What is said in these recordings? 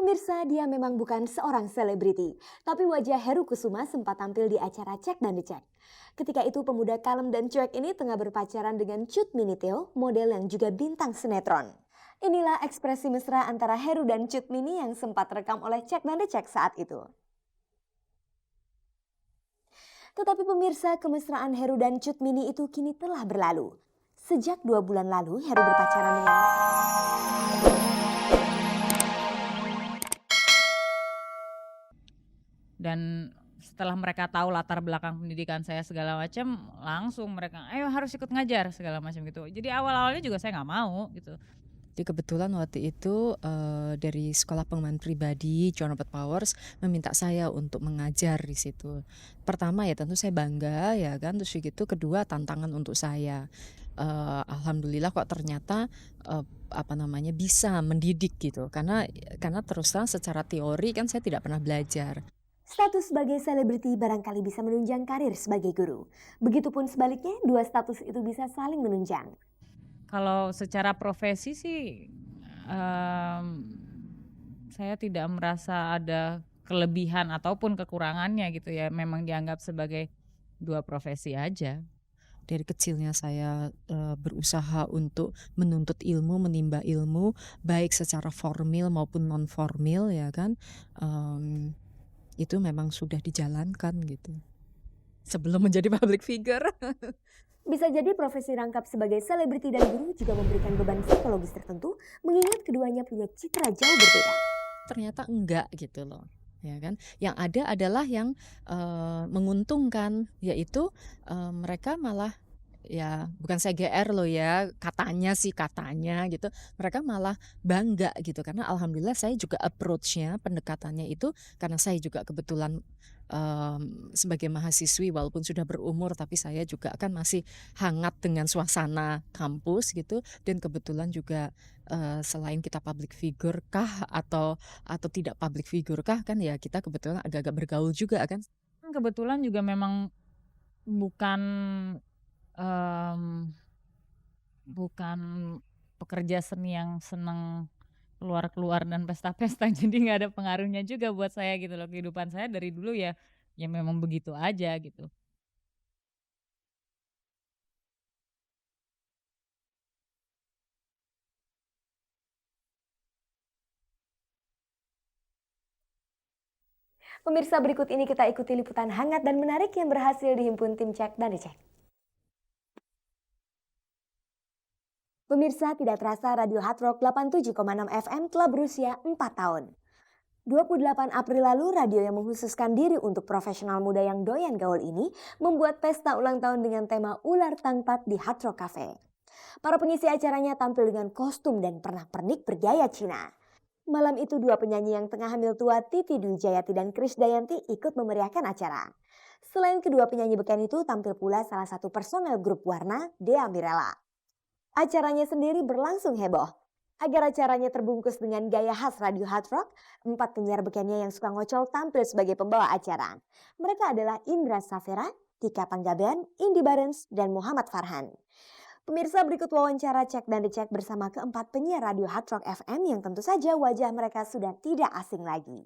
Pemirsa, dia memang bukan seorang selebriti, tapi wajah Heru Kusuma sempat tampil di acara Cek dan Dicek. Ketika itu pemuda kalem dan cuek ini tengah berpacaran dengan Cut Miniteo, model yang juga bintang sinetron. Inilah ekspresi mesra antara Heru dan Cut Mini yang sempat rekam oleh Cek dan Dicek saat itu. Tetapi pemirsa, kemesraan Heru dan Cut Mini itu kini telah berlalu. Sejak 2 bulan lalu, Heru berpacaran dengan... Dan setelah mereka tahu latar belakang pendidikan saya segala macam, langsung mereka, ayo harus ikut ngajar segala macam gitu. Jadi awal-awalnya juga saya nggak mau gitu. Jadi kebetulan waktu itu dari sekolah pengembangan pribadi John Robert Powers meminta saya untuk mengajar di situ. Pertama ya tentu saya bangga ya kan, terus gitu kedua tantangan untuk saya. Alhamdulillah kok ternyata bisa mendidik gitu, karena terus terang secara teori kan saya tidak pernah belajar. Status sebagai selebriti barangkali bisa menunjang karir sebagai guru. Begitupun sebaliknya, dua status itu bisa saling menunjang. Kalau secara profesi sih saya tidak merasa ada kelebihan ataupun kekurangannya gitu ya. Memang dianggap sebagai dua profesi aja. Dari kecilnya saya berusaha untuk menuntut ilmu, menimba ilmu, baik secara formil maupun non formil ya kan. Itu memang sudah dijalankan gitu sebelum menjadi public figure. Bisa jadi profesi rangkap sebagai selebriti dan guru juga memberikan beban psikologis tertentu, mengingat keduanya punya citra jauh berbeda. Ternyata enggak gitu loh, ya kan. Yang ada adalah yang menguntungkan, yaitu mereka malah, ya bukan saya GR loh ya, katanya gitu, mereka malah bangga gitu karena alhamdulillah saya juga approach-nya, pendekatannya itu karena saya juga kebetulan sebagai mahasiswi walaupun sudah berumur tapi saya juga kan masih hangat dengan suasana kampus gitu, dan kebetulan juga selain kita public figure kah atau tidak public figure kah kan ya kita kebetulan agak-agak bergaul juga kan. Kebetulan juga memang bukan pekerja seni yang seneng keluar-keluar dan pesta-pesta, jadi nggak ada pengaruhnya juga buat saya gitu loh. Kehidupan saya dari dulu ya memang begitu aja gitu. Pemirsa, berikut ini kita ikuti liputan hangat dan menarik yang berhasil dihimpun tim Cek dan Dicek. Pemirsa, tidak terasa Radio Hard Rock 87,6 FM telah berusia 4 tahun. 28 April lalu, radio yang mengkhususkan diri untuk profesional muda yang doyan gaul ini membuat pesta ulang tahun dengan tema Ular Tanpat di Hard Rock Cafe. Para pengisi acaranya tampil dengan kostum dan pernak-pernik bergaya Cina. Malam itu dua penyanyi yang tengah hamil tua, Titi Dwi Jayati dan Krisdayanti, ikut memeriahkan acara. Selain kedua penyanyi beken itu, tampil pula salah satu personel grup Warna, Dea Mirella. Acaranya sendiri berlangsung heboh. Agar acaranya terbungkus dengan gaya khas Radio Hard Rock, 4 penyiar bekennya yang suka ngocol tampil sebagai pembawa acara. Mereka adalah Indra Safera, Tika Panggabean, Indi Barens, dan Muhammad Farhan. Pemirsa, berikut wawancara Cek dan Dicek bersama keempat penyiar Radio Hard Rock FM yang tentu saja wajah mereka sudah tidak asing lagi.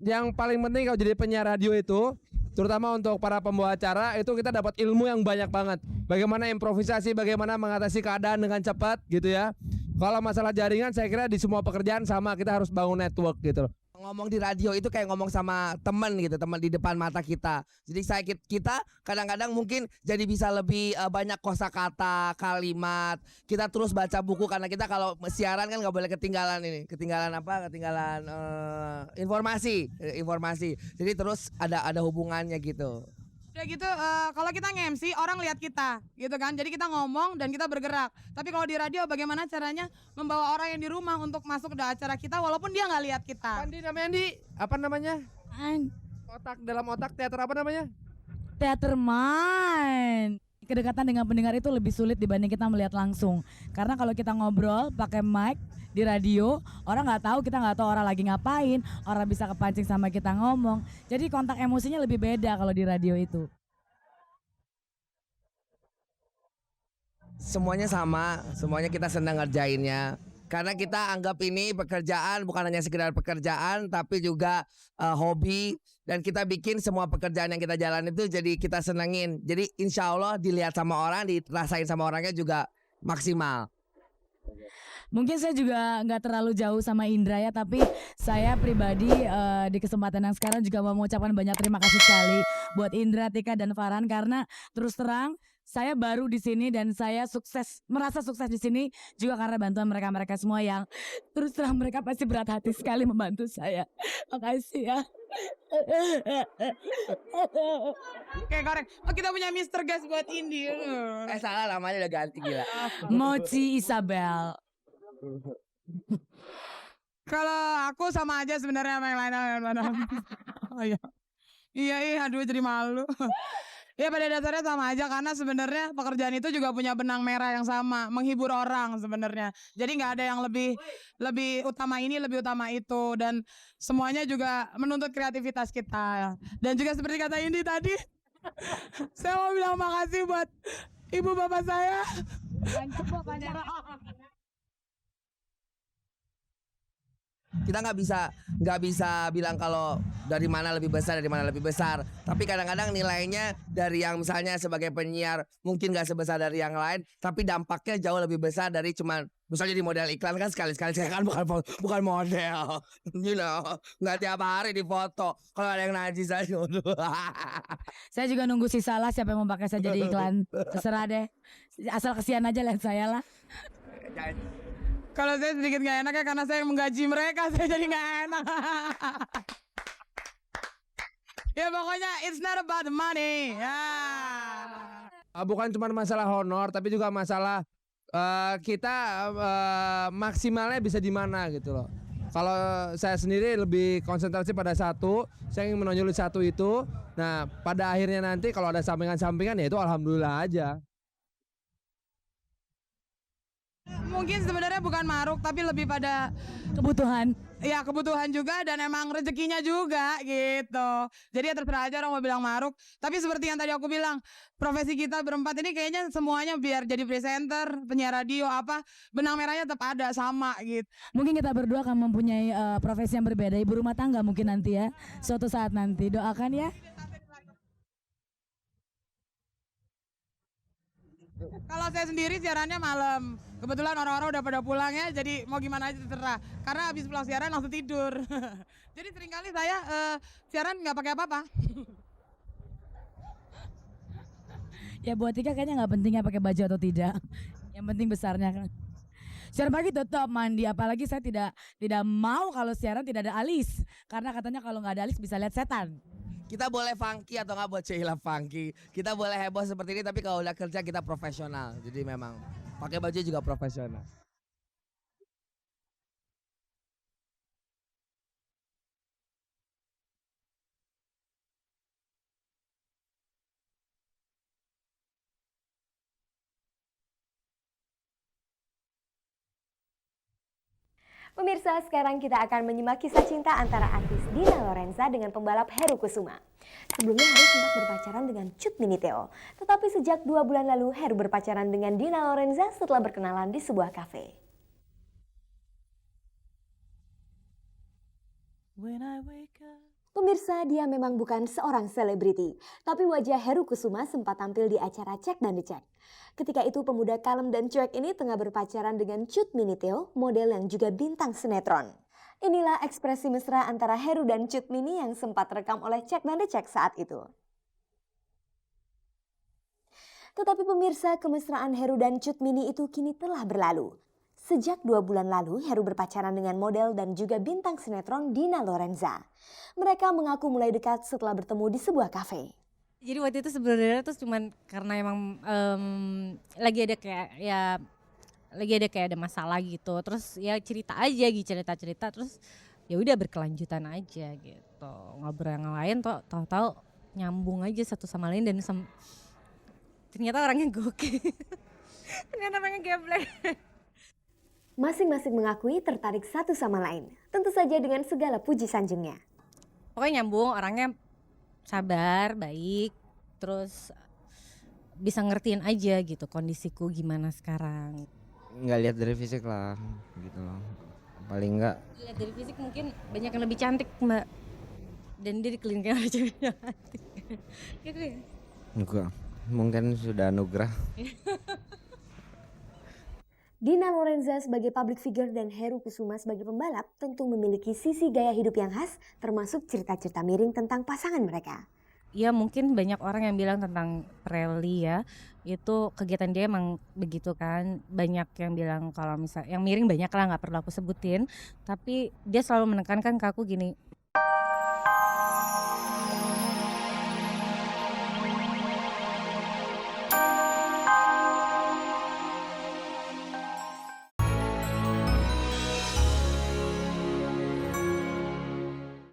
Yang paling penting kalau jadi penyiar radio itu, terutama untuk para pembawa acara, itu kita dapat ilmu yang banyak banget. Bagaimana improvisasi, bagaimana mengatasi keadaan dengan cepat gitu ya. Kalau masalah jaringan saya kira di semua pekerjaan sama, kita harus bangun network gitu loh. Ngomong di radio itu kayak ngomong sama teman gitu, teman di depan mata kita. Jadi kita kadang-kadang mungkin jadi bisa lebih banyak kosakata, kalimat. Kita terus baca buku karena kita kalau siaran kan nggak boleh ketinggalan ini. Ketinggalan apa? Ketinggalan informasi. Jadi terus ada hubungannya gitu. Ya gitu, kalau kita nge-MC orang lihat kita gitu kan, jadi kita ngomong dan kita bergerak. Tapi kalau di radio bagaimana caranya membawa orang yang di rumah untuk masuk ke acara kita walaupun dia nggak lihat kita. Andi namanya Andi, apa namanya? Otak dalam otak teater apa namanya? Teater mind. Kedekatan dengan pendengar itu lebih sulit dibanding kita melihat langsung. Karena kalau kita ngobrol pakai mic di radio, orang nggak tahu, kita nggak tahu orang lagi ngapain, orang bisa kepancing sama kita ngomong. Jadi kontak emosinya lebih beda kalau di radio itu. semuanya sama, semuanya kita senang ngerjainnya. Karena kita anggap ini pekerjaan bukan hanya sekedar pekerjaan tapi juga hobi. Dan kita bikin semua pekerjaan yang kita jalan itu jadi kita senengin. Jadi insya Allah dilihat sama orang, dirasain sama orangnya juga maksimal. Mungkin saya juga nggak terlalu jauh sama Indra ya, tapi saya pribadi di kesempatan yang sekarang juga mau mengucapkan banyak terima kasih sekali buat Indra, Tika, dan Farhan karena terus terang saya baru di sini dan saya merasa sukses di sini juga karena bantuan mereka semua yang terus terang mereka pasti berat hati sekali membantu saya. Makasih ya. Oke, korek. Oh, kita punya Mr. Gas buat Indi. Salah namanya udah ganti gila. Mochi Isabel. Kalau aku sama aja sebenarnya sama yang lain. Oh iya. Iya, aduh jadi malu. Ya pada dasarnya sama aja karena sebenarnya pekerjaan itu juga punya benang merah yang sama, menghibur orang sebenarnya. Jadi nggak ada yang lebih utama ini, lebih utama itu dan semuanya juga menuntut kreativitas kita. Dan juga seperti kata Indi tadi, saya mau bilang makasih buat ibu bapak saya. Kita nggak bisa bilang kalau dari mana lebih besar. Tapi kadang-kadang nilainya dari yang misalnya sebagai penyiar mungkin nggak sebesar dari yang lain, tapi dampaknya jauh lebih besar dari cuman misalnya di model iklan kan sekali-sekali saya kan bukan model, nggak tiap hari di foto. Kalau ada yang najis aja. Saya juga nunggu si Salah siapa yang mau pakai saya jadi iklan. Terserah deh. Asal kesian aja lihat saya lah. Kalau saya sedikit nggak enak ya karena saya menggaji mereka, saya jadi nggak enak. Ya pokoknya it's not about the money. Ya. Bukan cuma masalah honor, tapi juga masalah kita maksimalnya bisa di mana gitu loh. Kalau saya sendiri lebih konsentrasi pada satu, saya ingin menonjol satu itu. Nah, pada akhirnya nanti kalau ada sampingan-sampingan ya itu alhamdulillah aja. Mungkin sebenarnya bukan maruk tapi lebih pada Kebutuhan. ya kebutuhan juga dan emang rezekinya juga gitu. Jadi ya terserah aja orang mau bilang maruk. Tapi seperti yang tadi aku bilang, profesi kita berempat ini kayaknya semuanya biar jadi presenter, penyiar radio apa, benang merahnya tetap ada sama gitu. Mungkin kita berdua akan mempunyai profesi yang berbeda. Ibu rumah tangga mungkin nanti ya. Suatu saat nanti doakan ya. Kalau saya sendiri siarannya malam. Kebetulan orang-orang udah pada pulang ya, jadi mau gimana aja terserah. Karena habis pulang siaran langsung tidur. Jadi seringkali saya siaran nggak pakai apa-apa. Ya buat Tika kayaknya nggak pentingnya pakai baju atau tidak. Yang penting besarnya kan. Siaran pagi tetap mandi, apalagi saya tidak mau kalau siaran tidak ada alis. Karena katanya kalau nggak ada alis bisa lihat setan. Kita boleh funky atau nggak buat Sheila funky. Kita boleh heboh seperti ini tapi kalau udah kerja kita profesional. Jadi memang pakai baju juga profesional. Pemirsa, sekarang kita akan menyimak kisah cinta antara artis Dina Lorenza dengan pembalap Heru Kusuma. Sebelumnya Heru sempat berpacaran dengan Cut Mini Theo. Tetapi sejak 2 bulan lalu Heru berpacaran dengan Dina Lorenza setelah berkenalan di sebuah kafe. Pemirsa, dia memang bukan seorang selebriti, tapi wajah Heru Kusuma sempat tampil di acara Cek dan Dicek. Ketika itu pemuda kalem dan cuek ini tengah berpacaran dengan Cut Mini Theo, model yang juga bintang sinetron. Inilah ekspresi mesra antara Heru dan Cut Mini yang sempat terekam oleh Cek dan Dicek saat itu. Tetapi pemirsa, kemesraan Heru dan Cut Mini itu kini telah berlalu. Sejak 2 bulan lalu, Heru berpacaran dengan model dan juga bintang sinetron Dina Lorenza. Mereka mengaku mulai dekat setelah bertemu di sebuah kafe. Jadi waktu itu sebenarnya tuh cuman karena emang lagi ada kayak ada masalah gitu. Terus ya cerita aja gitu, cerita terus ya udah berkelanjutan aja gitu. Ngobrol yang lain tahu-tahu nyambung aja satu sama lain dan ternyata orangnya gokil. Ternyata orangnya geblek. Masing-masing mengakui tertarik satu sama lain, tentu saja dengan segala puji sanjungnya. Pokoknya nyambung, orangnya sabar, baik, terus bisa ngertiin aja gitu kondisiku gimana sekarang. Nggak lihat dari fisik lah gitu loh. Paling enggak Lihat dari fisik mungkin banyak yang lebih cantik Mbak, dan dia dikelilingi oleh cewek cantik. Gitu ya. enggak. Mungkin sudah anugerah. Dina Lorenza sebagai public figure dan Heru Kusuma sebagai pembalap tentu memiliki sisi gaya hidup yang khas, termasuk cerita-cerita miring tentang pasangan mereka. Ya mungkin banyak orang yang bilang tentang Pirelli ya, itu kegiatan dia emang begitu kan. Banyak yang bilang kalau misal yang miring banyak lah, nggak perlu aku sebutin. Tapi dia selalu menekankan ke aku gini,